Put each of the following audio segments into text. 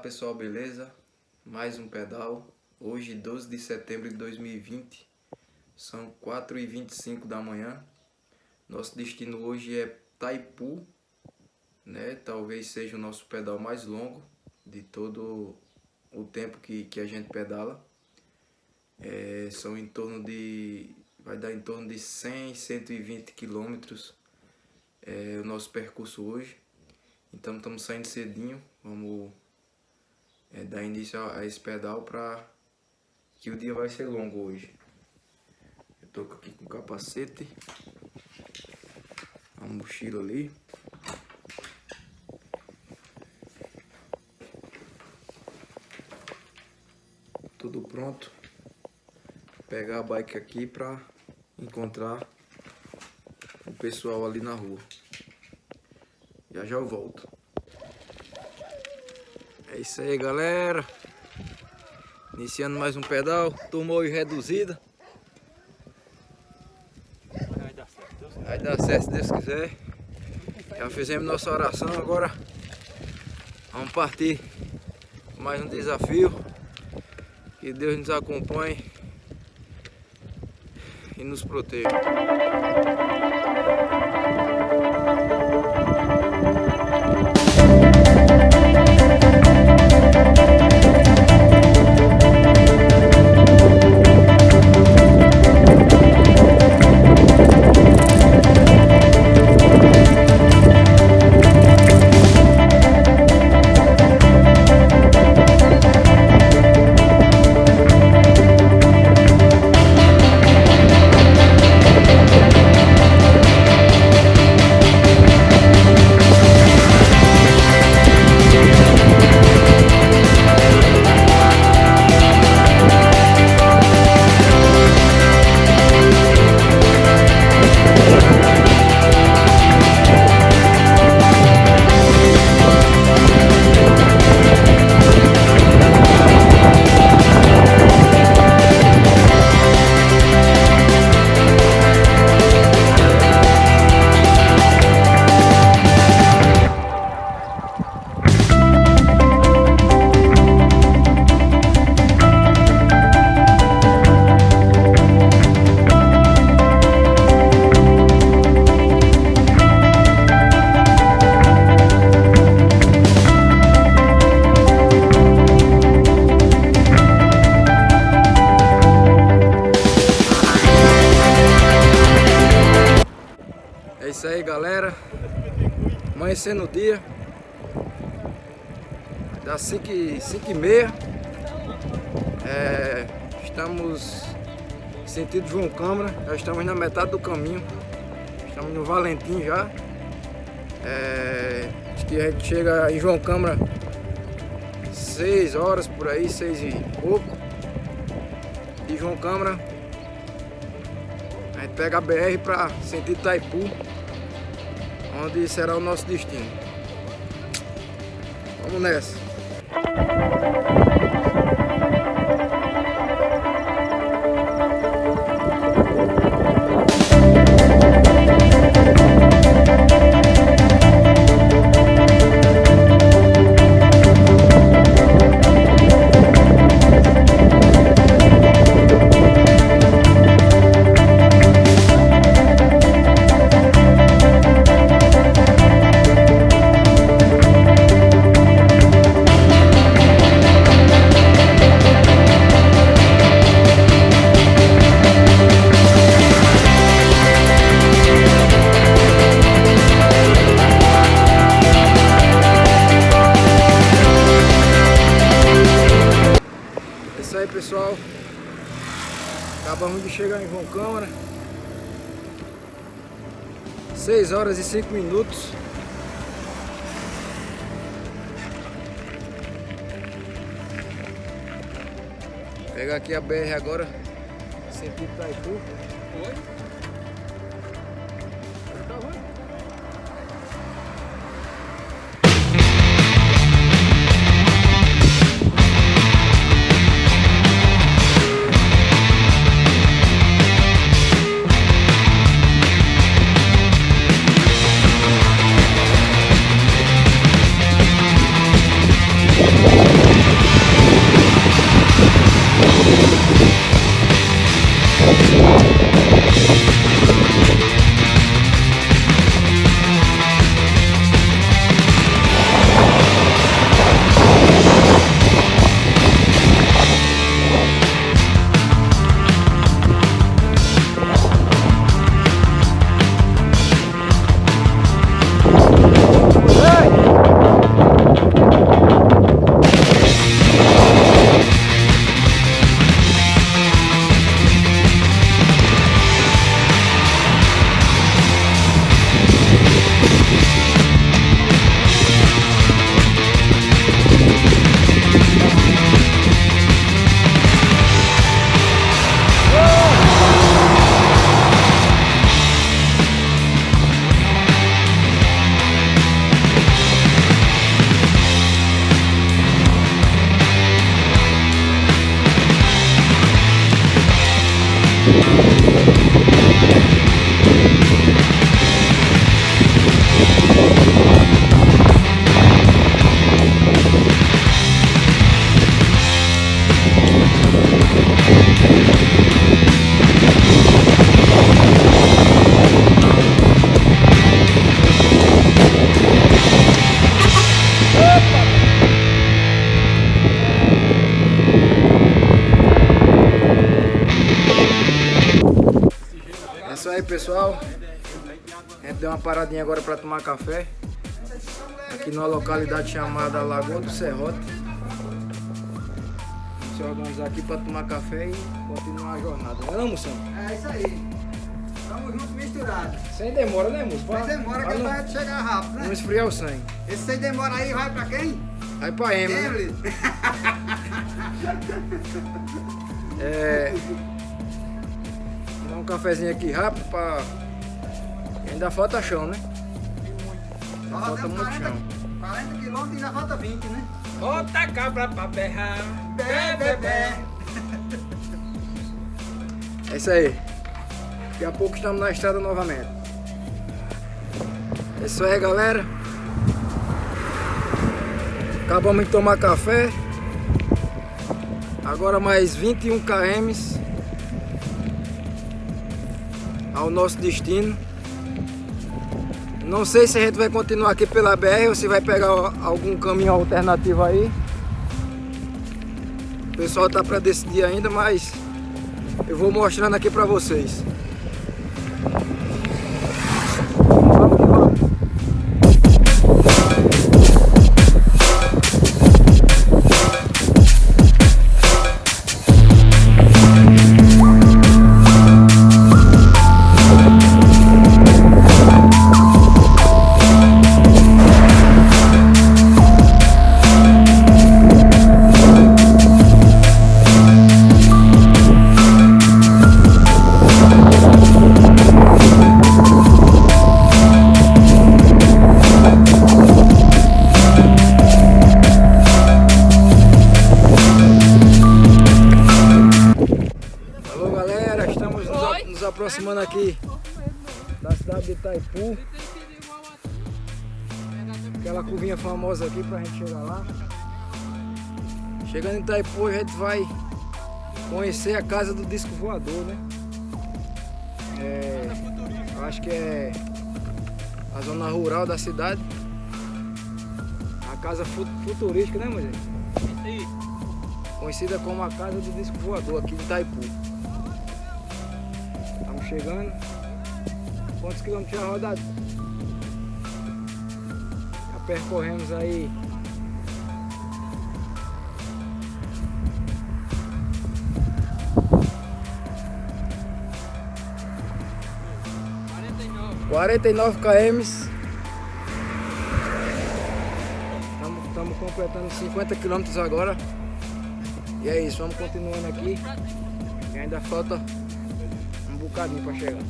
pessoal, beleza? Mais um pedal. Hoje 12 de setembro de 2020. São 4h25 da manhã. Nosso destino hoje é Taipu, né? Talvez seja o nosso pedal mais longo de todo o tempo que a gente pedala. São em torno de... vai dar em torno de 100, 120 quilômetros o nosso percurso hoje. Então estamos saindo cedinho, vamos dar início a esse pedal para que o dia vai ser longo hoje. Eu tô aqui com o capacete, a mochila ali. Tudo pronto. Vou pegar a bike aqui para encontrar o pessoal ali na rua. Já eu volto. É isso aí, galera. Iniciando mais um pedal. Turma hoje reduzida. Vai dar certo se Deus quiser. Já fizemos nossa oração. Agora vamos partir mais um desafio. Que Deus nos acompanhe e nos proteja. É isso aí, galera. Amanhecendo o dia. Dá 5h30. Estamos em sentido João Câmara. Já estamos na metade do caminho. Estamos no Valentim já. Acho que a gente chega em João Câmara 6 horas por aí, 6 e pouco. De João Câmara a gente pega a BR para sentido Taipu, onde será o nosso destino. Vamos nessa. É isso aí, pessoal. Acabamos de chegar em João Câmara. 6 horas e 5 minutos. Vou pegar aqui a BR agora, sentido Taipu. Oi? Yeah. É isso aí, pessoal. A gente deu uma paradinha agora para tomar café aqui numa localidade chamada Lagoa do Serrote. Vamos se organizar aqui para tomar café e continuar a jornada. Não é não, moção? É isso aí. Estamos juntos misturados. Sem demora, né, moço? Sem demora que vai chegar rápido, Não né? esfriar o sangue. Esse sem demora aí vai pra quem? Aí pra Emma, né? Emily. Dar um cafezinho aqui rápido pra... Ainda falta chão, né? Falta muito chão. 40 quilômetros e ainda falta 20, né? Bota cabra pra berrar. Bé, bé, bé. É isso aí. Daqui a pouco estamos na estrada novamente. É isso aí, galera. Acabamos de tomar café. Agora mais 21 km ao nosso destino. Não sei se a gente vai continuar aqui pela BR ou se vai pegar algum caminho alternativo aí. O pessoal tá para decidir ainda, mas eu vou mostrando aqui para vocês. Vamos que vamos. Nos aproximando aqui da cidade de Itaipu. Aquela curvinha famosa aqui pra gente chegar lá. Chegando em Itaipu, a gente vai conhecer a casa do disco voador, né? Eu acho que é a zona rural da cidade. A casa futurística, né, mulher? Conhecida como a casa do disco voador aqui de Itaipu. Estamos chegando. Quantos quilômetros já rodados? Já percorremos aí 49 km. Estamos completando 50 km agora. E é isso, vamos continuando aqui. E ainda falta um bocadinho para chegar.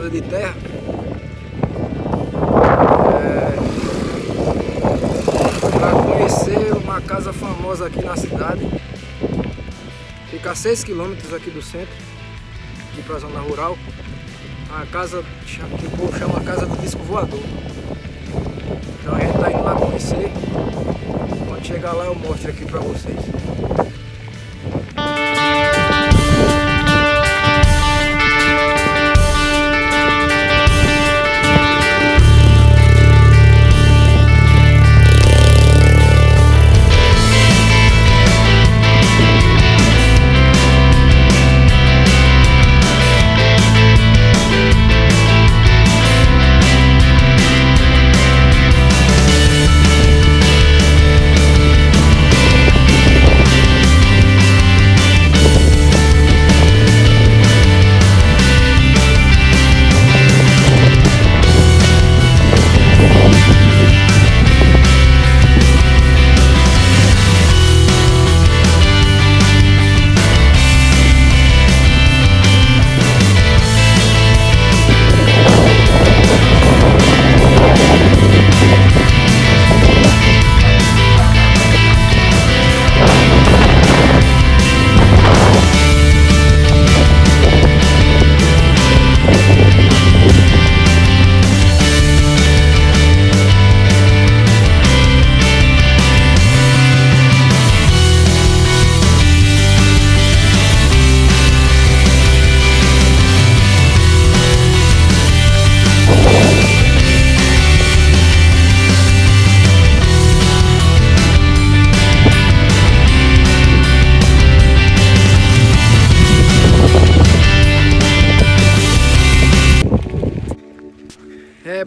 estrada de terra. Para conhecer uma casa famosa aqui na cidade. Fica a 6 km aqui do centro, aqui para a zona rural. A casa que o povo chama a Casa do Disco Voador. Então a gente tá indo lá conhecer. Quando chegar lá eu mostro aqui para vocês.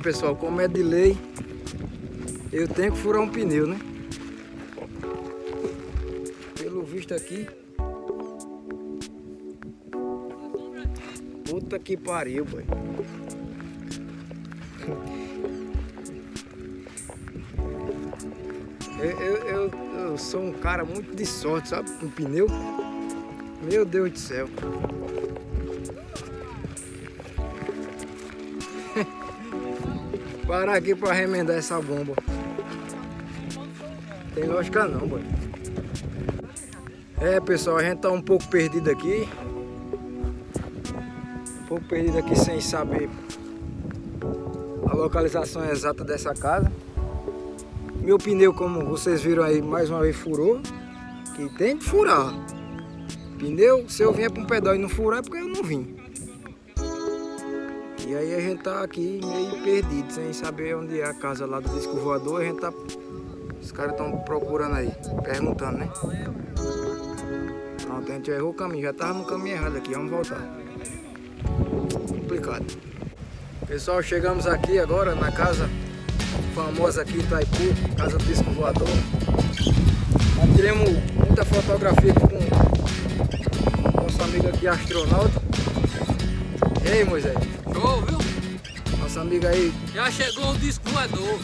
Pessoal, como é de lei, eu tenho que furar um pneu, né? Pelo visto aqui. Puta que pariu, boy. Eu sou um cara muito de sorte, sabe? Com pneu. Meu Deus do céu. Parar aqui para remendar essa bomba. Tem lógica não, boy. Pessoal, a gente tá um pouco perdido aqui. Sem saber a localização exata dessa casa. Meu pneu, como vocês viram aí, mais uma vez furou. Que tem que furar. Pneu, se eu vier para um pedal e não furar é porque eu não vim. E aí a gente tá aqui meio perdido, sem saber onde é a casa lá do Disco Voador. A gente tá... Os caras estão procurando aí, perguntando, né? Pronto, a gente já errou o caminho, já tava no caminho errado aqui, vamos voltar. Complicado. Pessoal, chegamos aqui agora na casa famosa aqui em Itaipu, Casa do Disco Voador. Nós tiramos muita fotografia aqui com nosso amigo aqui, astronauta. Ei, Moisés. Show, viu? Nossa amiga aí. Já chegou o disco voador.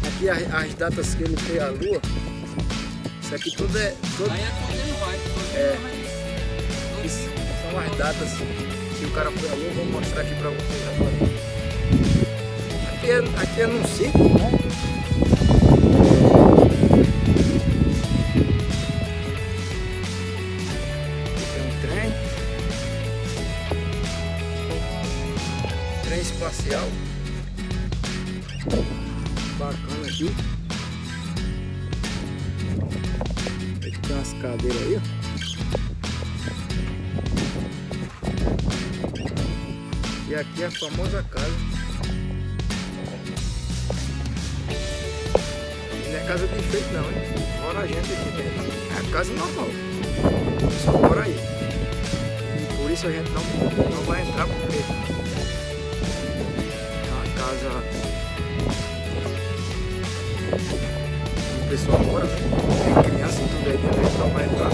Aqui as datas que ele fez a lua. Isso aqui tudo é... Aí é quando ele vai. Isso são as datas que o cara foi a lua. Vou mostrar aqui pra vocês agora. Aqui é num sítio, né? Trem espacial bacana aqui. Aqui tem umas cadeiras aí, ó. E aqui é a famosa casa. Não é casa de enfeite não, hein? Mora a gente aqui dentro. É a casa normal. Só mora aí. E por isso a gente não vai entrar porque casa o pessoal mora, né? Tem criança e tudo aí dentro, a gente não vai entrar.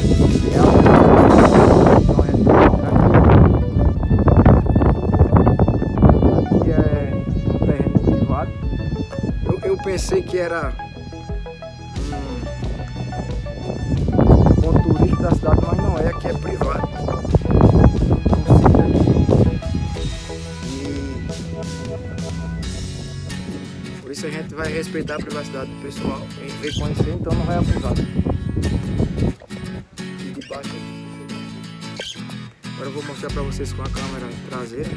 Aqui é um terreno privado. Eu pensei que era um ponto turístico da cidade, mas não é, aqui é privado. E isso a gente vai respeitar a privacidade do pessoal. A gente veio conhecer, então não vai abusar. E de baixo aqui. Agora eu vou mostrar pra vocês com a câmera traseira.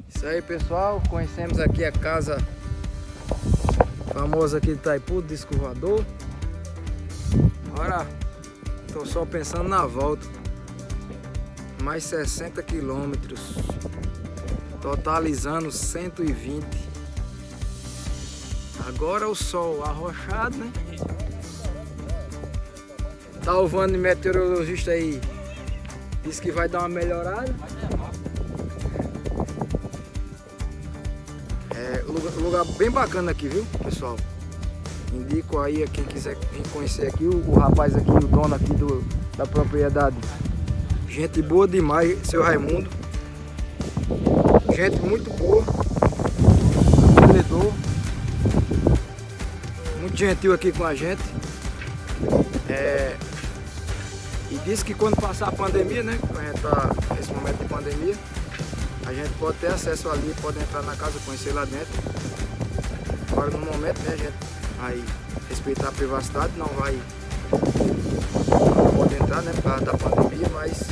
Isso aí, pessoal, conhecemos aqui a casa famosa aqui de Itaipu, disco voador. Agora tô só pensando na volta. Mais 60 quilômetros, totalizando 120. Agora o sol arrochado, né? Tá o Vani, meteorologista aí, disse que vai dar uma melhorada. Lugar bem bacana aqui, viu, pessoal? Indico aí a quem quiser vir conhecer aqui, o rapaz aqui, o dono aqui da propriedade. Gente boa demais, seu Raimundo. Gente muito boa. Vendedor. Muito gentil aqui com a gente. E disse que quando passar a pandemia, né? Quando a gente tá nesse momento de pandemia, a gente pode ter acesso ali, pode entrar na casa, conhecer lá dentro. Agora no momento, né, a gente vai respeitar a privacidade, não pode entrar, né, por causa da pandemia, mas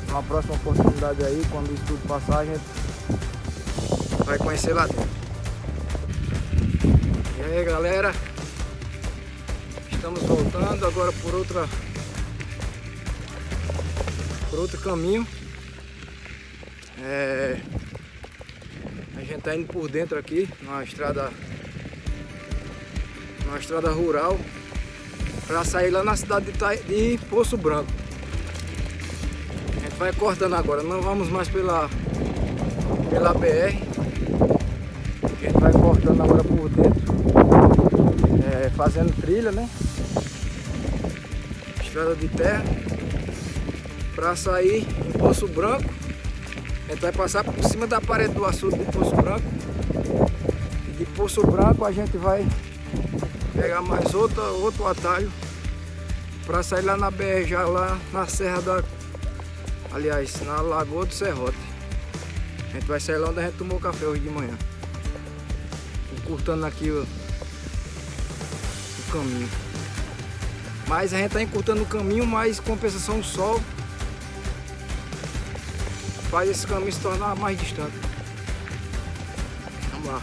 numa próxima oportunidade aí, quando isso tudo passar, a gente vai conhecer lá dentro. E aí, galera, estamos voltando agora por outro caminho. A gente tá indo por dentro aqui, numa estrada rural, para sair lá na cidade de Poço Branco. A gente vai cortando agora, não vamos mais pela BR. A gente vai cortando agora por dentro, fazendo trilha, né? Estrada de terra, para sair em Poço Branco. A gente vai passar por cima da parede do açude de Poço Branco. E de Poço Branco a gente vai pegar mais outro atalho para sair lá na BR, já lá na Serra aliás, na Lagoa do Serrote. A gente vai sair lá onde a gente tomou café hoje de manhã. Encurtando aqui o caminho. Mas a gente está encurtando o caminho, mas compensação o sol faz esse caminho se tornar mais distante. Vamos lá.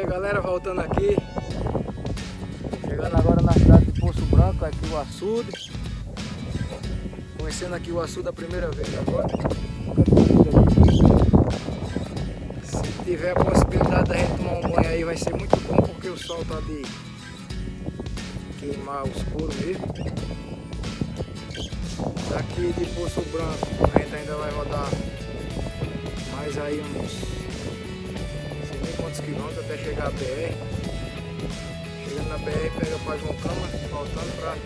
Galera, voltando aqui, chegando agora na cidade de Poço Branco, aqui o açude, conhecendo aqui o açude a primeira vez agora. Se tiver a possibilidade da gente tomar um banho aí vai ser muito bom, porque o sol tá queimar os couro mesmo. Daqui de Poço Branco a gente ainda vai rodar mais aí uns sei nem quantos quilômetros até chegar a BR. Chegando na BR pega para João Câmara, voltando para a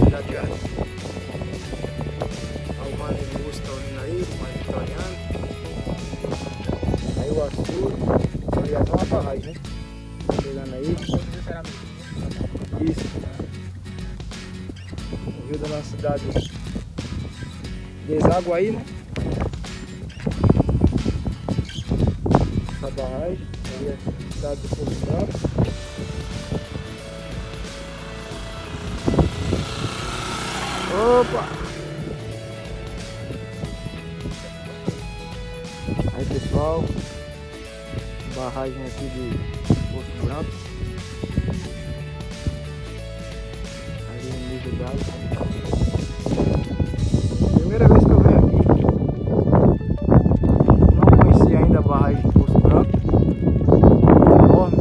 cidade de Jardim. Alvane Lúcio tá vindo aí, mais italiano. Aí o Açúcar, ali é uma barragem, né? Chegando aí. Isso. O rio da nossa cidade deságua aí, né? Essa barragem, ali é a cidade do Poço Branco. Opa! Aí pessoal, barragem aqui de Poço Branco. Ali o nível d'água. Primeira vez que eu venho aqui. Não conheci ainda a barragem de Poço Branco. Enorme.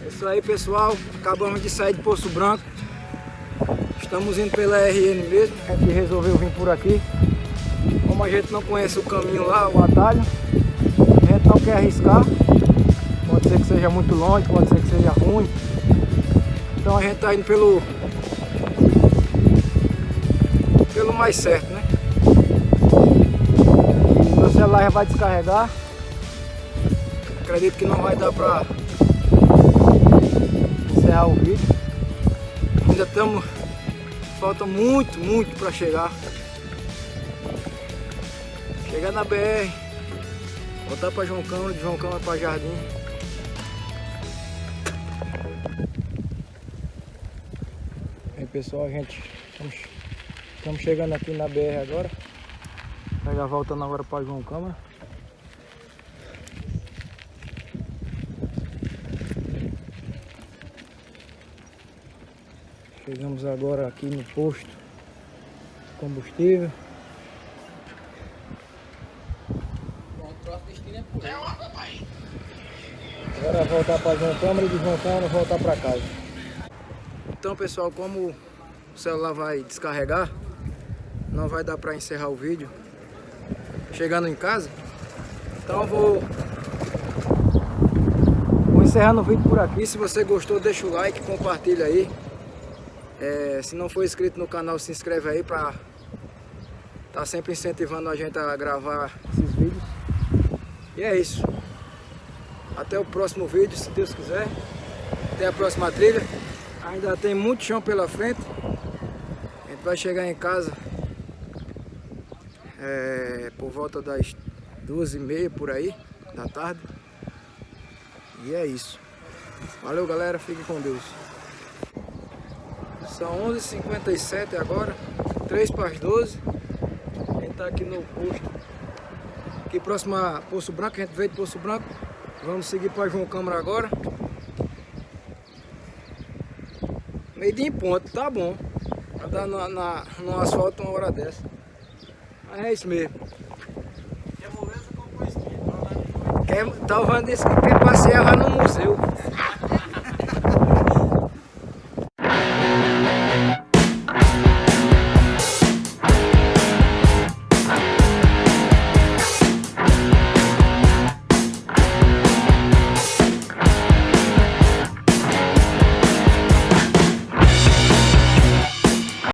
Isso aí pessoal, acabamos de sair de Poço Branco. Estamos indo pela RN mesmo, a gente resolveu vir por aqui. Como a gente não conhece o caminho lá, o atalho, a gente não quer arriscar. Pode ser que seja muito longe, pode ser que seja ruim. Então a gente está indo pelo mais certo, né? Meu celular já vai descarregar. Acredito que não vai dar para encerrar o vídeo. Ainda estamos, falta muito para chegar. Chegar na BR, voltar para João Câmara, de João Câmara para Jardim. Aí pessoal, a gente estamos chegando aqui na BR agora. Pegar voltando agora para João Câmara. Chegamos agora aqui no posto de combustível. Agora voltar para João Câmara e de João Câmara voltar para casa. Então pessoal, como o celular vai descarregar, não vai dar para encerrar o vídeo chegando em casa. Então eu vou encerrando o vídeo por aqui. Se você gostou, deixa o like, compartilha aí. Se não for inscrito no canal, se inscreve aí para tá sempre incentivando a gente a gravar esses vídeos. E é isso. Até o próximo vídeo, se Deus quiser. Até a próxima trilha. Ainda tem muito chão pela frente. A gente vai chegar em casa por volta das 2h30 por aí da tarde. E é isso. Valeu galera, fiquem com Deus. São 11h57 agora, 3 para as 12. A gente está aqui no posto, aqui próximo a Poço Branco. A gente veio de Poço Branco. Vamos seguir para João Câmara agora. Meio de em ponto, tá bom. Andar no asfalto uma hora dessa. Mas é isso mesmo. Tá o Vandes que quer passear lá no museu.